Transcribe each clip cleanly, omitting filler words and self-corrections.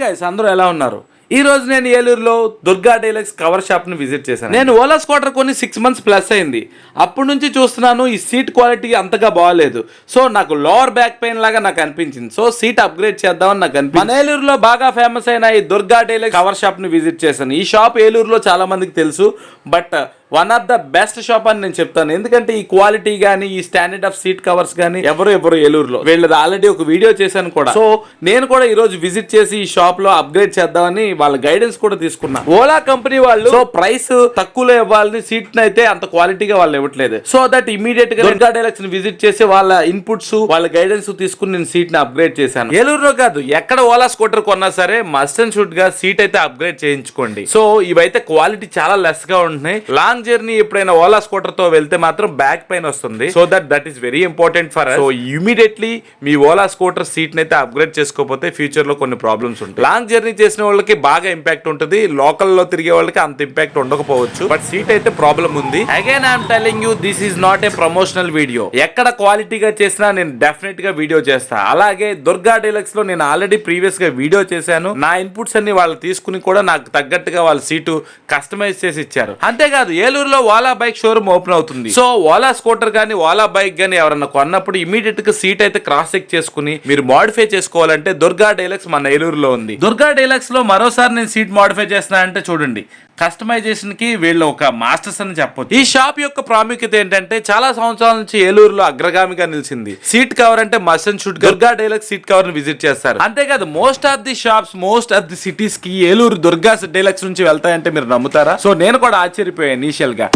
Guys, అందరూ ఎలా ఉన్నారు? ఈ రోజు నేను ఏలూరులో దుర్గా డీలక్స్ కవర్ షాప్ ని విజిట్ చేశాను. నేను ఓలా స్కూటర్ కొని 6 months ప్లస్ అయింది. అప్పటి నుంచి చూస్తున్నాను ఈ సీట్ క్వాలిటీ అంతగా బాగాలేదు. సో నాకు లోవర్ బ్యాక్ పెయిన్ లాగా నాకు అనిపించింది. సో సీట్ అప్గ్రేడ్ చేద్దామని నాకు అనిపించింది. మన ఏలూరులో బాగా ఫేమస్ అయిన ఈ దుర్గా డీలక్స్ కవర్ షాప్ ని విజిట్ చేశాను. ఈ షాప్ ఏలూరులో చాలా మందికి తెలుసు, but one of the best shop అని నేను చెప్తాను. ఎందుకంటే ఈ క్వాలిటీ కానీ ఈ స్టాండర్డ్ ఆఫ్ సీట్ కవర్స్ కానీ ఎవరు ఏలూరులో వీళ్ళది ఆల్రెడీ ఒక వీడియో చేశాను కూడా. సో నేను కూడా ఈ రోజు విజిట్ చేసి ఈ షాప్ లో అప్గ్రేడ్ చేద్దామని వాళ్ళ గైడెన్స్ కూడా తీసుకున్నా. ఓలా కంపెనీ వాళ్ళు సో ప్రైస్ తక్కువలో ఇవ్వాలని సీట్ అయితే అంత క్వాలిటీగా వాళ్ళు ఇవ్వట్లేదు. సో దట్ ఇమీడియట్ గా దుర్గా డీలక్స్ ని విజిట్ చేసి వాళ్ళ ఇన్పుట్స్ వాళ్ళ గైడెన్స్ తీసుకుని నేను సీట్ ని అప్గ్రేడ్ చేశాను. ఏలూరులో కాదు, ఎక్కడ ఓలా స్కూటర్ కొన్నా సరే మస్ట్ అండ్ షుడ్ గా సీట్ అయితే అప్గ్రేడ్ చేయించుకోండి. సో ఇవైతే క్వాలిటీ చాలా లెస్ గా ఉంటున్నాయి. లాంగ్ జర్నీ ఎప్పుడైనా ఓలా స్కూటర్ తో వెళ్తే మాత్రం బ్యాక్ పెయిన్ వస్తుంది. So that is very important for us. So immediately me Ola scooter seat ని అయితే అప్గ్రేడ్ చేసుకోకపోతే ఫ్యూచర్ లో కొన్ని ప్రాబ్లమ్స్ ఉంటాయి. లాంగ్ జర్నీ చేసిన వాళ్ళకి బాగా ఇంపాక్ట్ ఉంటుంది, లోకల్ లో తిరిగే వాళ్ళకి అంత ఇంపాక్ట్ ఉండకపోవచ్చు, బట్ సీట్ అయితే ప్రాబ్లం ఉంది. Again I'm telling you, this is not a promotional video. ఎక్కడ క్వాలిటీగా చేసినా నేను డెఫినెట్ గా వీడియో చేస్తా. అలాగే దుర్గా డీలక్స్ లో నేను ఆల్రెడీ ప్రీవియస్ గా వీడియో చేశాను. నా ఇన్పుట్స్ అన్ని వాళ్ళు తీసుకుని కూడా నాకు తగ్గట్టుగా వాళ్ళ సీటు కస్టమైజ్ చేసి ఇచ్చారు. అంతేకాదు ఏలూరులో ఓలా బైక్ షోరూమ్ ఓపెన్ అవుతుంది. సో ఓలా స్కూటర్ గానీ ఓలా బైక్ గానీ ఎవరన్నా కొన్నప్పుడు ఇమీడియట్ గా సీట్ అయితే క్రాస్ చెక్ చేసుకుని మీరు మోడిఫై చేసుకోవాలంటే దుర్గా డీలక్స్ మన ఏలూరులో ఉంది. దుర్గా డీలక్స్ లో మరోసారి నేను సీట్ మోడిఫై చేస్తున్నా అంటే చూడండి, కస్టమైజేషన్ కి వీళ్ళు ఒక మాస్టర్స్ అని చెప్పొచ్చు. ఈ షాప్ యొక్క ప్రాముఖ్యత ఏంటంటే చాలా సంవత్సరాల నుంచి ఏలూరులో అగ్రగామిగా నిలిచింది. సీట్ కవర్ అంటే must and should Durga deluxe seat cover ని విజిట్ చేస్తారు. అంతేకాదు most of the shops most of the cities కి ఏలూరు దుర్గా డీలక్స్ నుంచి వెళ్తాయంటే మీరు నమ్ముతారా? సో నేను కూడా ఆశ్చర్యపోయాను ఇనిషియల్ గా.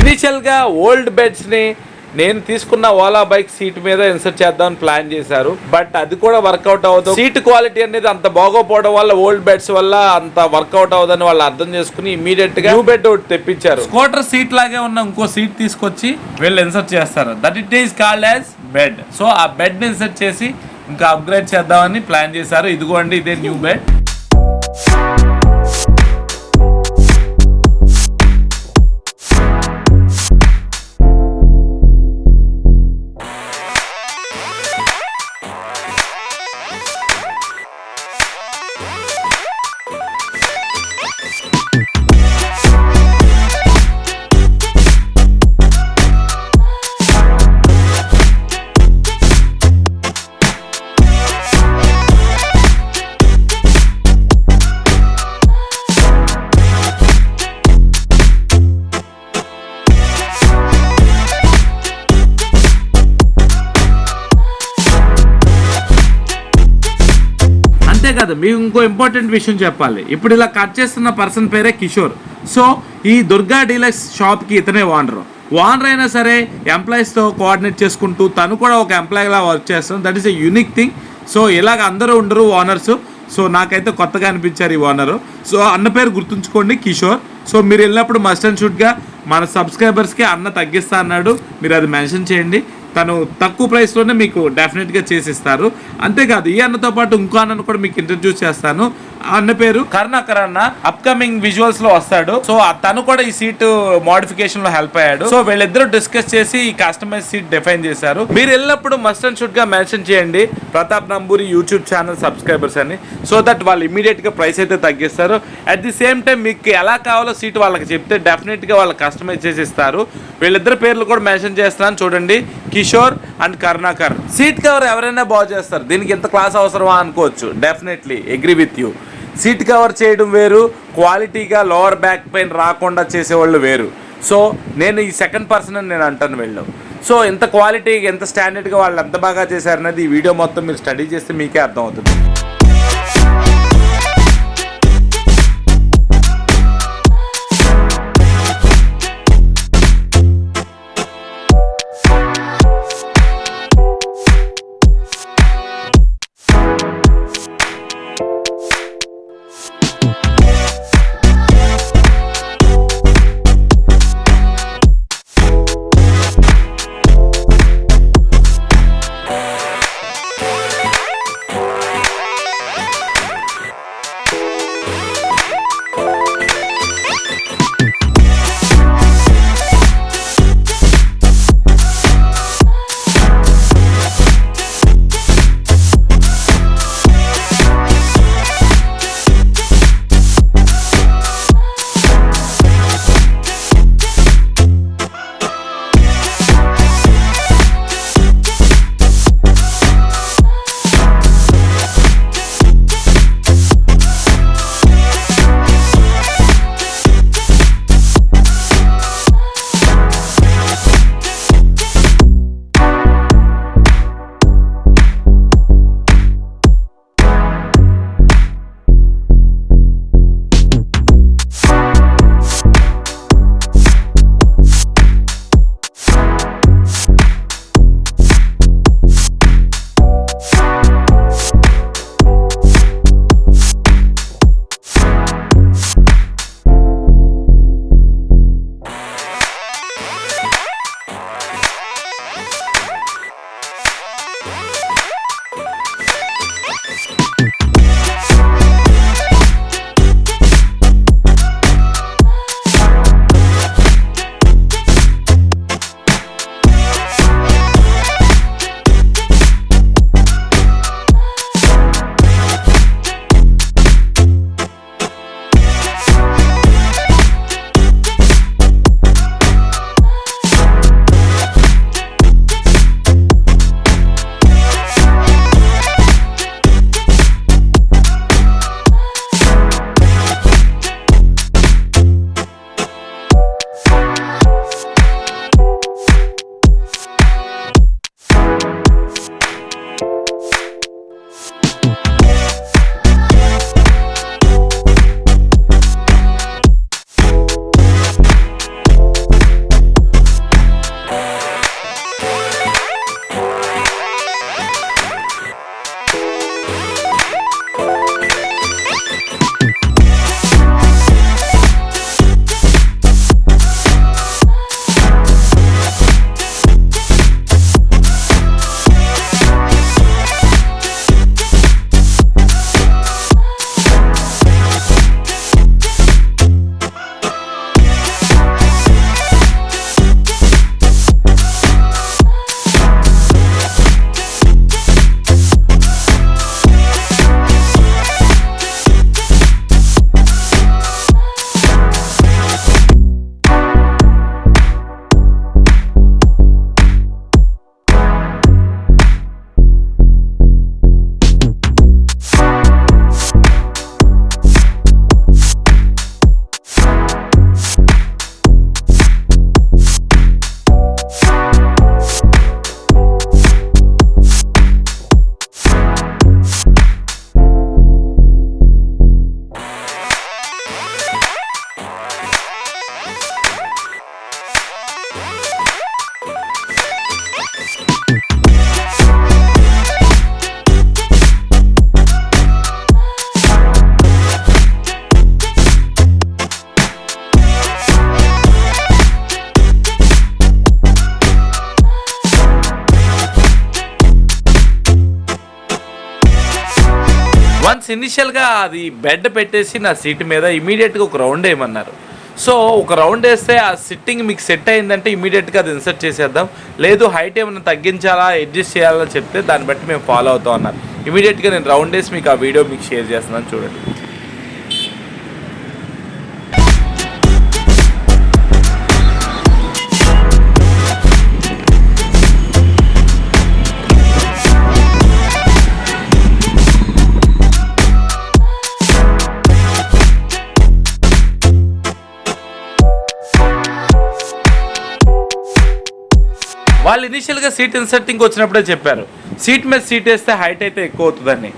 ఇనిషియల్ గా ఓల్డ్ బెడ్స్ ని నేను తీసుకున్న ఓలా బైక్ సీట్ మీద ఇన్సర్ట్ చేద్దామని ప్లాన్ చేశారు, బట్ అది కూడా వర్కౌట్ అవ్వదు. సీట్ క్వాలిటీ అనేది అంత బాగోపోవడం వల్ల ఓల్డ్ బెడ్స్ వల్ల అంత వర్కౌట్ అవ్వదని వాళ్ళు అర్థం చేసుకుని ఇమీడియట్ గా న్యూ బెడ్ ఒకటి తెప్పించారు. స్కూటర్ సీట్ లాగే ఉన్న ఇంకో సీట్ తీసుకొచ్చి వీళ్ళు ఇన్సర్ట్ చేస్తారు. That it is called as bed. So ఆ బెడ్ ని ఇన్సర్ట్ చేసి ఇంకా అప్గ్రేడ్ చేద్దామని ప్లాన్ చేశారు. ఇదిగోండి, ఇదే న్యూ బెడ్. కాదు, మీకు ఇంకో ఇంపార్టెంట్ విషయం చెప్పాలి. ఇప్పుడు ఇలా కట్ చేస్తున్న పర్సన్ పేరే కిషోర్. సో ఈ దుర్గా డీలక్స్ షాప్కి ఇతనే ఓనర్ అయినా సరే ఎంప్లాయీస్తో కోఆర్డినేట్ చేసుకుంటూ తను కూడా ఒక ఎంప్లాయీలా వర్క్ చేస్తాను. That is a unique thing. So ఇలాగ అందరూ ఉండరు ఓనర్స్. సో నాకైతే కొత్తగా అనిపించారు ఈ ఓనరు. సో అన్న పేరు గుర్తుంచుకోండి, కిషోర్. సో మీరు వెళ్ళినప్పుడు మస్ట్ అండ్ షుడ్గా మన సబ్స్క్రైబర్స్కి అన్న తగ్గిస్తా అన్నాడు, మీరు అది మెన్షన్ చేయండి. తను తక్కువ ప్రైస్లోనే మీకు డెఫినెట్గా చేసిస్తారు. అంతేకాదు ఈ అన్నతో పాటు ఇంకో అన్నను కూడా మీకు ఇంట్రడ్యూస్ చేస్తాను. అన్న పేరు కరుణాకర్ అన్న. అప్కమింగ్ విజువల్స్ లో వస్తాడు. సో తను కూడా ఈ సీట్ మోడిఫికేషన్ లో హెల్ప్ అయ్యాడు. సో వీళ్ళిద్దరూ డిస్కస్ చేసి ఈ కస్టమైజ్ సీట్ డిఫైన్ చేశారు. మీరు వెళ్ళినప్పుడు మస్ట్ అండ్ షుడ్ గా మెన్షన్ చేయండి Pratap Namburi YouTube channel subscribers అని. సో దట్ వాళ్ళు ఇమీడియట్ గా ప్రైస్ అయితే తగ్గిస్తారు. అట్ ది సేమ్ టైం మీకు ఎలా కావాలో సీట్ వాళ్ళకి చెప్తే డెఫినెట్ గా వాళ్ళు కస్టమైజ్ చేసి ఇస్తారు. వీళ్ళిద్దరు పేర్లు కూడా మెన్షన్ చేస్తున్నాను చూడండి, Kishore and Karunakar. Seat cover ఎవరైనా బాగు చేస్తారు, దీనికి ఎంత క్లాస్ అవసరమా అనుకోవచ్చు. Definitely agree with you. Seat cover చేయడం వేరు, క్వాలిటీగా లోవర్ బ్యాక్ పెయిన్ రాకుండా చేసేవాళ్ళు వేరు. సో నేను ఈ సెకండ్ పర్సన్ అని నేను అంటాను వీళ్ళు. సో ఎంత క్వాలిటీ ఎంత స్టాండర్డ్గా వాళ్ళు ఎంత బాగా చేశారనేది ఈ వీడియో మొత్తం మీరు స్టడీ చేస్తే మీకే అర్థం అవుతుంది. ఇనిషియల్గా అది బెడ్ పెట్టేసి నా సీట్ మీద ఇమీడియట్గా ఒక రౌండ్ వేయమన్నారు. సో ఒక రౌండ్ వేస్తే ఆ సిట్టింగ్ మీకు సెట్ అయిందంటే ఇమీడియట్గా అది ఇన్సర్ట్ చేసేద్దాం, లేదు హైట్ ఏమైనా తగ్గించాలా అడ్జస్ట్ చేయాలా చెప్తే దాన్ని బట్టి మేము ఫాలో అవుతాం అన్నారు. ఇమీడియట్గా నేను రౌండ్ వేసి మీకు ఆ వీడియో మీకు షేర్ చేస్తున్నాను, చూడండి. వాళ్ళు ఇనిషియల్గా సీట్ ఇన్సర్టింగ్కి వచ్చినప్పుడే చెప్పారు సీట్ మీద సీట్ వేస్తే హైట్ అయితే ఎక్కువ అవుతుందని,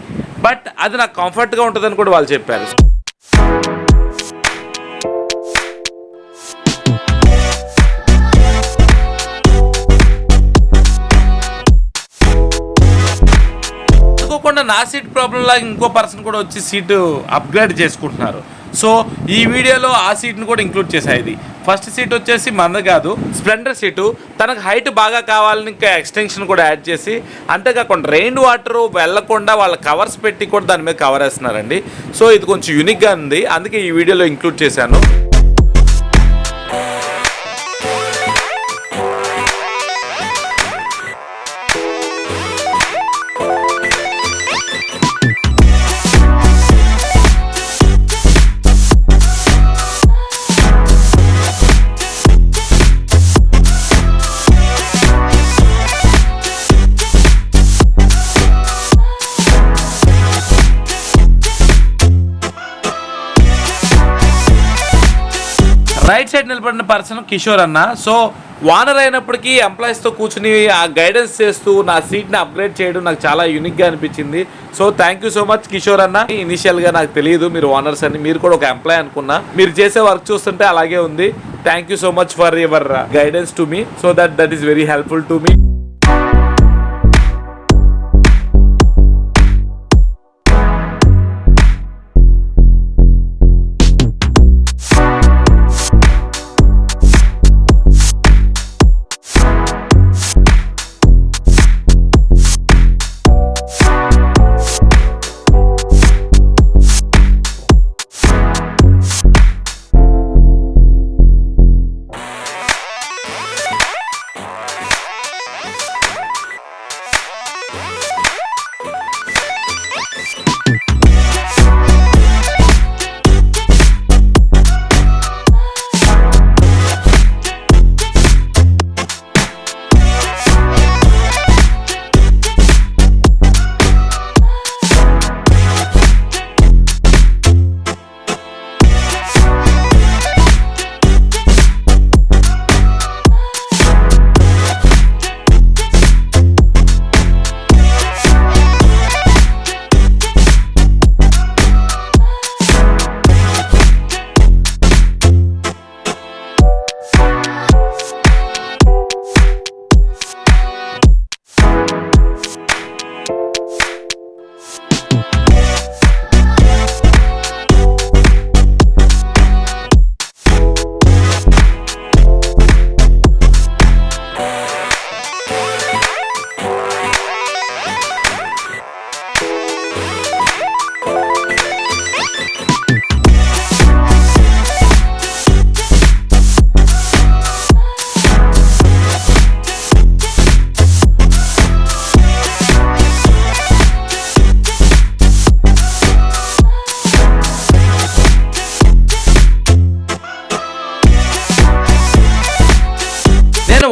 బట్ అది నాకు కంఫర్ట్గా ఉంటుందని కూడా వాళ్ళు చెప్పారు. అనుకోకుండా నా సీట్ ప్రాబ్లం లాగా ఇంకో పర్సన్ కూడా వచ్చి సీటు అప్గ్రేడ్ చేసుకుంటున్నారు. సో ఈ వీడియోలో ఆ సీట్ని కూడా ఇంక్లూడ్ చేశాయి. ఇది ఫస్ట్ సీట్ వచ్చేసి మంద కాదు, స్ప్లెండర్ సీటు. తనకు హైట్ బాగా కావాలని ఇంకా ఎక్స్టెన్షన్ కూడా యాడ్ చేసి, అంతేకాకుండా రెయిన్ వాటర్ వెళ్ళకుండా వాళ్ళ కవర్స్ పెట్టి కూడా దాని మీద కవర్ వేస్తున్నారండి. సో ఇది కొంచెం యూనిక్గా ఉంది, అందుకే ఈ వీడియోలో ఇంక్లూడ్ చేశాను. రైట్ సైడ్ నిలబడిన పర్సన్ కిషోర్ అన్న. సో వానర్ అయినప్పటికీ ఎంప్లాయీస్తో కూర్చుని ఆ గైడెన్స్ చేస్తూ నా సీట్ని అప్గ్రేడ్ చేయడం నాకు చాలా యూనిక్గా అనిపించింది. So thank you so much Kishore అన్న. ఇనిషియల్గా నాకు తెలియదు మీరు ఓనర్స్ అని, మీరు కూడా ఒక ఎంప్లాయ్ అనుకున్నా. మీరు చేసే వర్క్ చూస్తుంటే అలాగే ఉంది. Thank you so much for your guidance to me, so that is very helpful to me.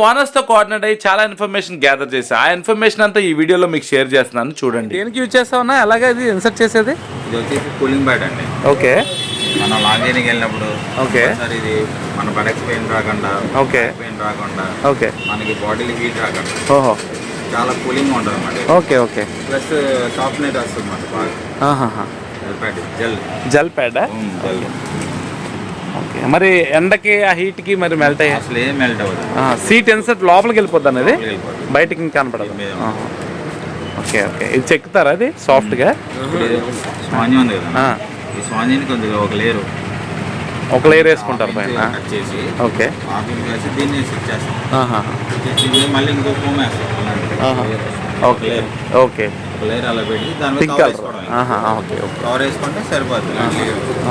ఓనర్స్తో కోఆర్డినేట్ అయ్యి చాలా ఇన్ఫర్మేషన్ గ్యాదర్ చేసి ఆ ఇన్ఫర్మేషన్ అంతా ఈ వీడియోలో మీకు షేర్ చేస్తున్నాను, చూడండి. దేనికి యూజ్ చేస్తామన్నా ఎలాగ ఇది ఇన్సర్ట్ చేసేది? ఇది వచ్చేసి కూలింగ్ బ్యాట్ అండి. ఓకే, మనం లాంగ్ జర్నీకి వెళ్ళినప్పుడు ఓకే సార్ ఇది మన బడక్స్ పెయిన్ రాకుండా, ఓకే పెయిన్ రాకుండా, ఓకే మనకి బాడీకి హీట్ రాకుండా, ఓహో చాలా కూలింగ్ ఉంటుంది అన్నమాట. ఓకే ఓకే, ప్లస్ సాఫ్ట్నెస్ వస్తుంది అన్నమాట బాగా. జెల్ ప్యాడా? జెల్. ఓకే, మరి ఎండకి ఆ హీట్కి మరి మెల్ట్ అయ్యి అసలు ఏం మెల్ట్ అవ్వదు. సీట్ ఇన్సర్ట్ లోపలికి వెళ్ళిపోద్ది అనేది, బయటకి ఇంకా కనపడదు. ఓకే ఓకే, ఇది చెక్కుతారా అది సాఫ్ట్గా? స్పాంజ్ ఉంది కదా, ఈ స్పాంజ్ని కొంచెం ఒక లేయర్ వేసుకుంటారు పైన కట్ చేసి. ఓకే, దీన్ని సెట్ చేస్తాం. మళ్ళీ ఇంకో ఫోమ్ వేస్తాం. ఓకే ఓకే, ఒక లేయర్ అలా పెట్టి దాని మీద పింక్ కవర్ కలర్. వేసుకోవడం. ఓకే ఓకే కవర్ వేసుకుంటే సరిపోతుంది.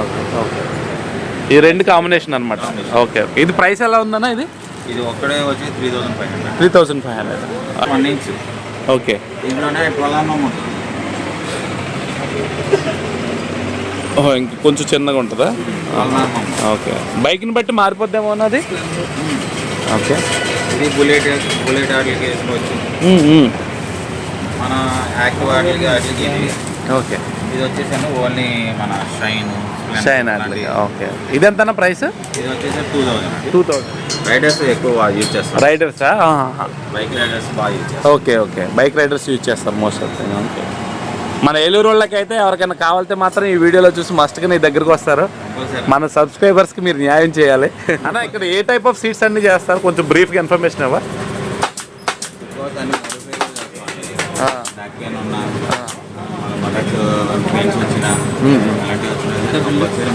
Okay okay. ఈ రెండు కాంబినేషన్ అనమాట. Okay okay. ఇది ప్రైస్ ఎలా ఉందన్నా? ఇది ఒక్కడే వచ్చి 3500. 3500. 1 ఇంచ్. ఓకే. దీంట్లోనే 12 mm ఉంటుంది. ఓహో, ఇంక కొంచెం చిన్నగా ఉంటుందా? 12 mm. ఓకే. బైక్ని బట్టి మారిపోద్దేమో అన్నది. ఓకే. ఇది బుల్లెట్ వాటికి వేసుకోవచ్చు, మన యాక్టివ్ వాటికి ఇది. ఓకే. ఇది వచ్చేసి ఓన్లీ మన షైన్ అట్లా. ఓకే. ఇది ఎంతనా ప్రైస్? ఇది వచ్చేసి 2000. 2000. రైడర్స్ ఎక్కువ యూజ్ చేస్తారు. రైడర్సా? బైక్ రైడర్స్ బాగా యూజ్ చేస్తారు. Okay okay. Bike riders use చేస్తారు మోస్ట్ ఆఫ్. ఓకే. మన ఏలూరు వాళ్ళకైతే ఎవరికైనా కావాలితే మాత్రం ఈ వీడియోలో చూసి మస్ట్గా నీ దగ్గరకు వస్తారు. మన సబ్స్క్రైబర్స్కి మీరు న్యాయం చేయాలి. అన్న, ఇక్కడ ఏ టైప్ ఆఫ్ సీట్స్ అన్ని చేస్తారు? కొంచెం బ్రీఫ్గా ఇన్ఫర్మేషన్ ఇవ్వ. పెయింట్స్ వచ్చిన అలాంటివి వచ్చిన కంపల్సరీ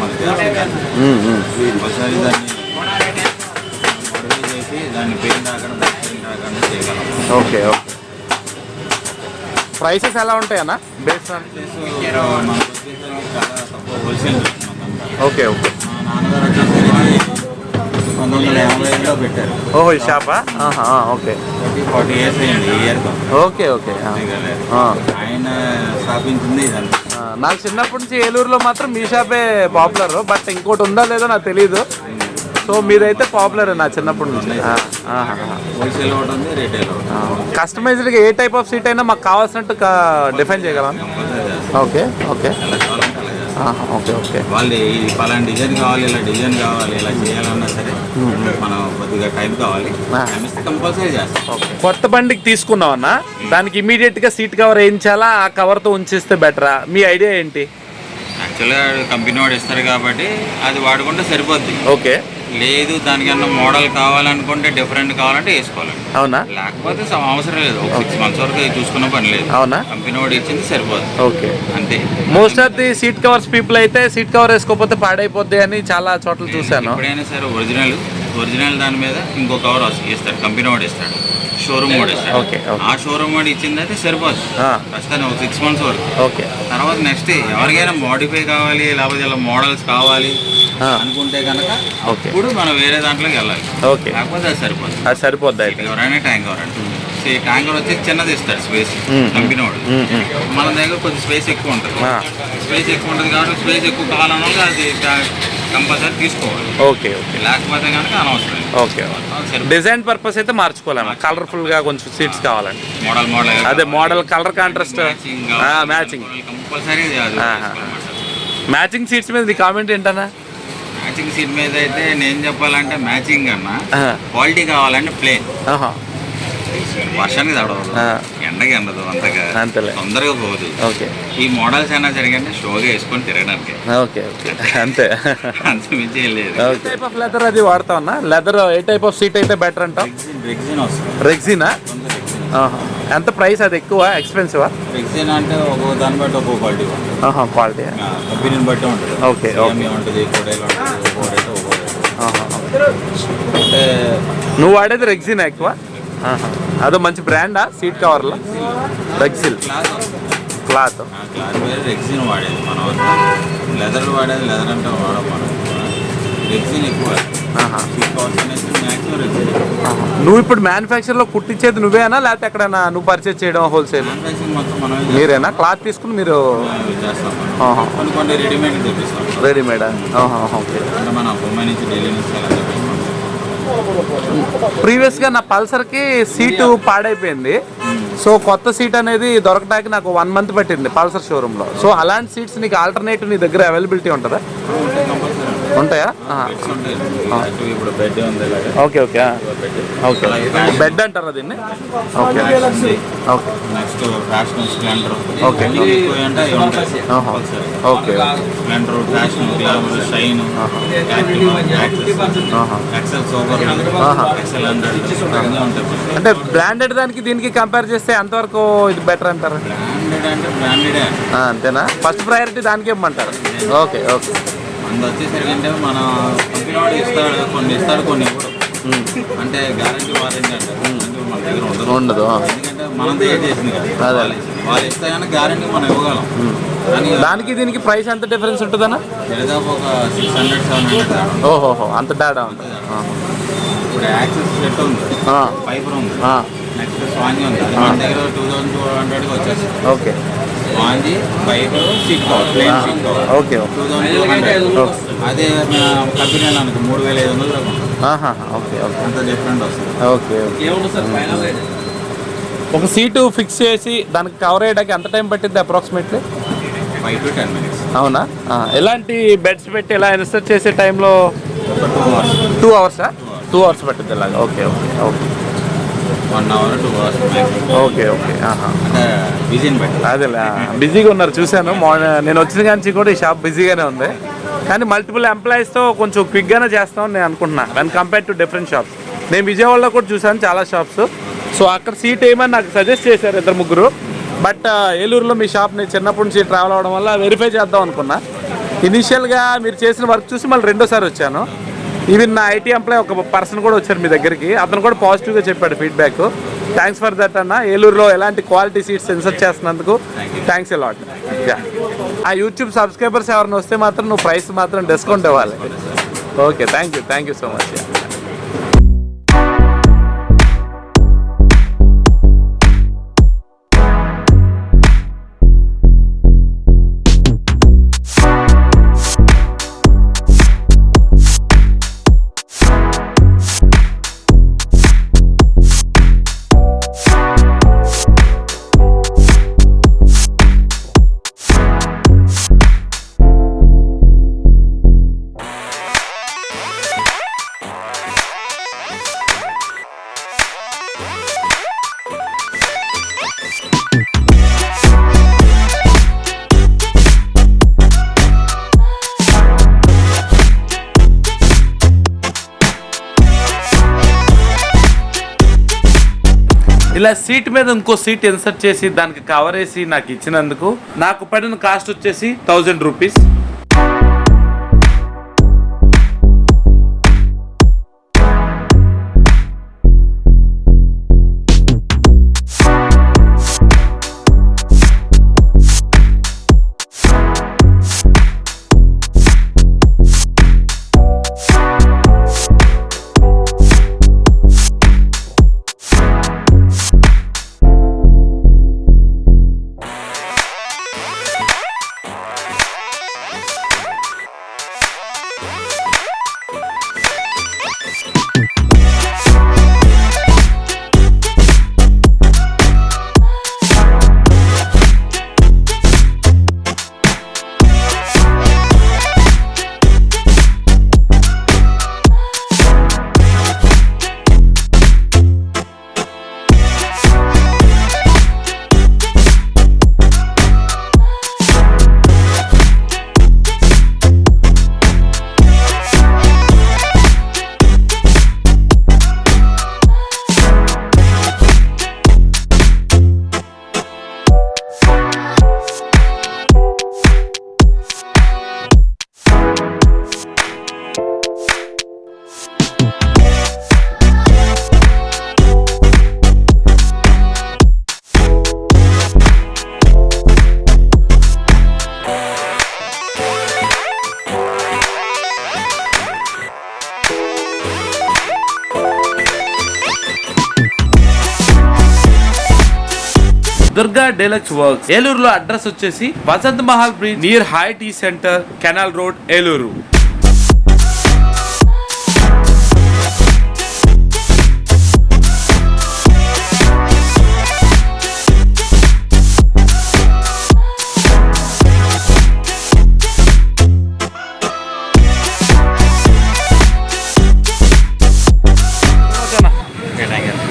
ఒకసారి దాన్ని మోడిఫై చేసి దాన్ని పెయింట్ రాకుండా చేయగలం. Okay okay. ప్రైసెస్ ఎలా ఉంటాయన్నా? బేస్ మనకు వచ్చేసి చాలా తక్కువ హోల్సేల్. Okay okay. మా నాన్నగారు వచ్చేసరికి 1950లో పెట్టారు. ఓహో, ఈ షాపా? ఓకే. 40 years అయింది ఈ ఇయర్తో. Okay okay. ఆయన స్థాపించింది ఇదంతా. నాకు చిన్నప్పటి నుంచి ఏలూరులో మాత్రం మీ షాపే పాపులర్, బట్ ఇంకోటి ఉందా లేదో నాకు తెలీదు. సో మీరైతే పాపులర్ నా చిన్నప్పటి నుంచి. హోల్సేల్ ఒకటి ఉంది, రీటైల్ ఒకటి. కస్టమైజ్డ్గా ఏ టైప్ ఆఫ్ సీట్ అయినా మాకు కావాల్సినట్టు డిఫైన్ చేయగలం. Okay okay. ఎలా కావాలంటే అలా చేస్తాం. Okay okay. వాళ్ళు ఇది పలానా డిజైన్ కావాలి, ఇలా డిజైన్ కావాలి, ఇలా చేయాలన్నా సరే మనం కొద్దిగా టైం కావాలి, కంపల్సరీ చేస్తాం. ఓకే. కొత్త బండికి తీసుకున్నామన్నా, దానికి ఇమీడియట్గా సీట్ కవర్ వేయించాలా, ఆ కవర్తో ఉంచేస్తే బెటరా? మీ ఐడియా ఏంటి? యాక్చువల్గా కంపెనీ వాడు ఇస్తారు కాబట్టి అది వాడుకుంటే సరిపోద్ది. ఓకే. లేదు దానికన్నా మోడల్ కావాలనుకుంటే డిఫరెంట్ కావాలంటే వేసుకోవాలి. అవునా? లేకపోతే అవసరం లేదు. ఒక 6 months వరకు చూసుకున్న పని లేదు. అవునా? కంపెనీ వాడు ఇచ్చింది సరిపోదు. ఓకే. అంతే. Most of the seat covers people అయితే సీట్ కవర్ వేసుకోకపోతే పాడైపోద్ది అని చాలా చోట్ల చూశాను. ఎప్పుడైనా సరే ఒరిజినల్ దాని మీద ఇంకో కవర్ ఇస్తాడు, కంపెనీ వాడు ఇస్తాడు, షోరూమ్ వాడు ఇస్తాడు. ఓకే. ఆ షోరూమ్ వాడు ఇచ్చింది అయితే సరిపోదు ఖచ్చితంగా ఒక 6 months వరకు. ఓకే. తర్వాత నెక్స్ట్ ఎవరికైనా మోడిఫై కావాలి, లేకపోతే ఇలా మోడల్స్ కావాలి అనుకుంటే కనుక అప్పుడు మనం వేరే దాంట్లోకి వెళ్ళాలి. ఓకే. లేకపోతే అది సరిపోద్ది. అయితే ఎవరైనా ట్యాంక్ ట్యాంకర్ వచ్చి చిన్నది ఇస్తాడు స్పేస్ కంపెనీ వాడు. మన దగ్గర కొంచెం స్పేస్ ఎక్కువ ఉంటుంది. స్పేస్ ఎక్కువ ఉంటుంది కాబట్టి స్పేస్ ఎక్కువ కావాలన్నా అది కంపల్సరీ తీసుకోవాలి. Okay okay. లేకపోతే కనుక అనవసరం. ఓకే. డిజైన్ పర్పస్ అయితే మార్చుకోలేము, కలర్ఫుల్ గా కొంచెం సీట్స్ కావాలండి. మోడల్ అదే model colour contrast matching compulsory. Matching seats మీద నీ కామెంట్ ఏంటన్నా? మ్యాచింగ్ సీట్ మీద అయితే నేను చెప్పాలంటే మ్యాచింగ్ అన్నా క్వాలిటీ కావాలంటే ప్లేన్. వర్షానికి తడవదు, ఎండకి ఎండదు, అంతగా తొందరగా పోదు. ఓకే. ఈ మోడల్స్ అయినా సరిగ్గా షోగా వేసుకొని తిరగడానికి. Okay okay. అంతే. అంతమించి లేదు. టైప్ ఆఫ్ లెదర్ అది వాడతా ఉన్నా. Leather A type of seat అయితే బెటర్ అంటావు? రెగ్జిన్ వస్తుంది. రెగ్జినా? ఎంత ప్రైస్? అది ఎక్కువ ఎక్స్పెన్సివా? రెగ్జిన్ అంటే ఒక్కో దాన్ని బట్టి ఒక్కో క్వాలిటీ. క్వాలిటీ కంపెనీని బట్టి ఉంటుంది. ఓకే. ఉంటుంది, అంటే నువ్వు వాడేది రెగ్జిన్ ఎక్కువ? అదో మంచి బ్రాండా సీట్ కవర్లో? రెగ్జిల్ క్లాత్ వేరే రెగ్జిన్ వాడేది మనం. లెదర్ వాడేది లెదర్ అంటే వాడడం మనం. రెగ్జిన్ ఎక్కువ సీట్ కవర్స్ అనేది మ్యాక్సిమం రెగ్జిన్. నువ్వు ఇప్పుడు మ్యానుఫ్యాక్చర్లో కుట్టించేది నువ్వేనా, లేకపోతే ఎక్కడైనా నువ్వు పర్చేజ్ చేయడం హోల్సేల్? మ్యానుఫ్యాక్చరింగ్ మొత్తం మనం మీరేనా? క్లాత్ తీసుకుని మీరు చేస్తాం. కొన్ని రెడీమేడ్ తెప్పిస్తాం. రెడీమేడా? ఓకే. అంటే మన బొమ్మాయి నుంచి ఢిల్లీ నుంచి అలా తెప్పిస్తాం. ప్రీవియస్గా నా పల్సర్కి సీటు పాడైపోయింది. సో కొత్త సీట్ అనేది దొరకడానికి నాకు 1 month పట్టింది పల్సర్ షోరూంలో. సో అలాంటి సీట్స్ నీకు ఆల్టర్నేటివ్ నీ దగ్గర అవైలబిలిటీ ఉంటుందా? ఉంటాయా? Okay okay okay. బెడ్ అంటారా దీన్ని? Okay okay. Next Fashion Splendor. Okay okay. Splendor, Fashion, Glamour, Shine, XL, Super, XL 100 ఉంటాయి. అంటే బ్రాండెడ్ దానికి దీనికి కంపేర్ చేస్తే ఎంతవరకు ఇది బెటర్ అంటారు? బ్రాండెడ్ అంటే బ్రాండెడే అంతేనా? ఫస్ట్ ప్రయారిటీ దానికి ఇవ్వమంటారు? Okay okay. అందు వచ్చేసరికి అంటే మన కంపెనీ వాడు ఇస్తాడు, కొన్ని ఇస్తాడు, కొన్ని ఇవ్వడు. అంటే గ్యారంటీ వారంటీ అంటారు, అంటే మన దగ్గర ఉండదు. ఎందుకంటే మనం తయారు చేసింది కదా, వాళ్ళు ఇస్తే కానీ గ్యారంటీ మనం ఇవ్వగలం. కానీ దానికి దీనికి ప్రైస్ ఎంత డిఫరెన్స్ ఉంటుందన్నా? దాదాపు ఒక 600-700. ఓహోహో, అంత తేడా ఉంటుంది. ఇప్పుడు యాక్సెస్ సెట్ ఉంది, ఫైబర్ ఉంది, నెక్స్ట్ స్పాంజీ ఉంది. అది మన దగ్గర 2200 వచ్చేసి. Okay, sponge, fibre, seat cover, plain seat cover. Okay 2200. అదే కంపెనీలో అనుకో 3500 ఓకే ఓకే, అంత డిఫరెంట్ వస్తుంది. Okay okay. ఒక సీటు ఫిక్స్ చేసి దానికి కవర్ అయ్యడానికి ఎంత టైం పట్టింది అప్రాక్సిమేట్లీ? 5 to 10 minutes. అవునా? ఎలాంటి బెడ్స్ పెట్టి ఎలా ఇన్సర్ట్ చేసే టైంలో? ఒక 2 hours. 2 అవర్సా? 2 అవర్స్ పట్టింది ఇలాగా. Okay okay okay 1 hour 2 hours maximum. Okay okay. అంటే బిజీని బట్టి. అదేలే, బిజీగా ఉన్నారు చూశాను. నేను వచ్చిన కానీ కూడా ఈ షాప్ బిజీగానే ఉంది, కానీ మల్టిపుల్ ఎంప్లాయీస్తో కొంచెం క్విక్గానే చేస్తామని నేను అనుకుంటున్నాను when compare to different shops. నేను విజయవాడలో కూడా చూశాను చాలా షాప్స్. సో అక్కడ సీట్ వేయమని నాకు సజెస్ట్ చేశారు 2-3. బట్ ఏలూరులో మీ షాప్ నేను చిన్నప్పటి నుంచి ట్రావెల్ అవ్వడం వల్ల వెరిఫై చేద్దాం అనుకున్నా. ఇనీషియల్గా మీరు చేసిన వర్క్ చూసి మళ్ళీ రెండోసారి వచ్చాను. ఈవెన్ నా ఐటీ ఎంప్లాయ్ ఒక పర్సన్ కూడా వచ్చారు మీ దగ్గరికి, అతను కూడా పాజిటివ్గా చెప్పాడు ఫీడ్బ్యాక్. థ్యాంక్స్ ఫర్ దట్ అన్న. ఏలూరులో ఎలాంటి క్వాలిటీ సీట్స్ ఇన్సర్ట్ చేస్తున్నందుకు థ్యాంక్స్ ఎ లాట్. ఆ యూట్యూబ్ సబ్స్క్రైబర్స్ ఎవరైనా వస్తే మాత్రం నువ్వు ప్రైస్ మాత్రం డిస్కౌంట్ ఇవ్వాలి. Okay, thank you so much. ఇలా సీట్ మీద ఇంకో సీట్ ఇన్సర్ట్ చేసి దానికి కవర్ వేసి నాకు ఇచ్చినందుకు నాకు పడిన కాస్ట్ వచ్చేసి 1000 రూపీస్. దుర్గా డీలక్స్ వర్క్స్ ఏలూరులో అడ్రస్ వచ్చేసి Vasant Mahal bridge near high tea centre, canal road, Eluru.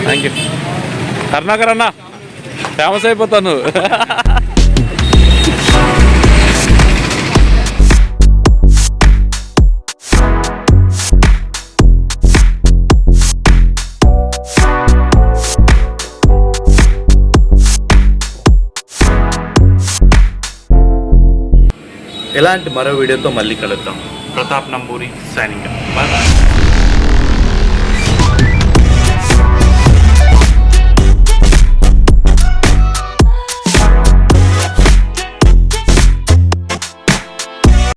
Thank you. Karunakar అన్న, ఫేమస్ అయిపోతాను. ఇలాంటి మరో వీడియోతో మళ్ళీ కలుద్దాం. ప్రతాప్ నంబూరి సైనింగ్. బాయ్.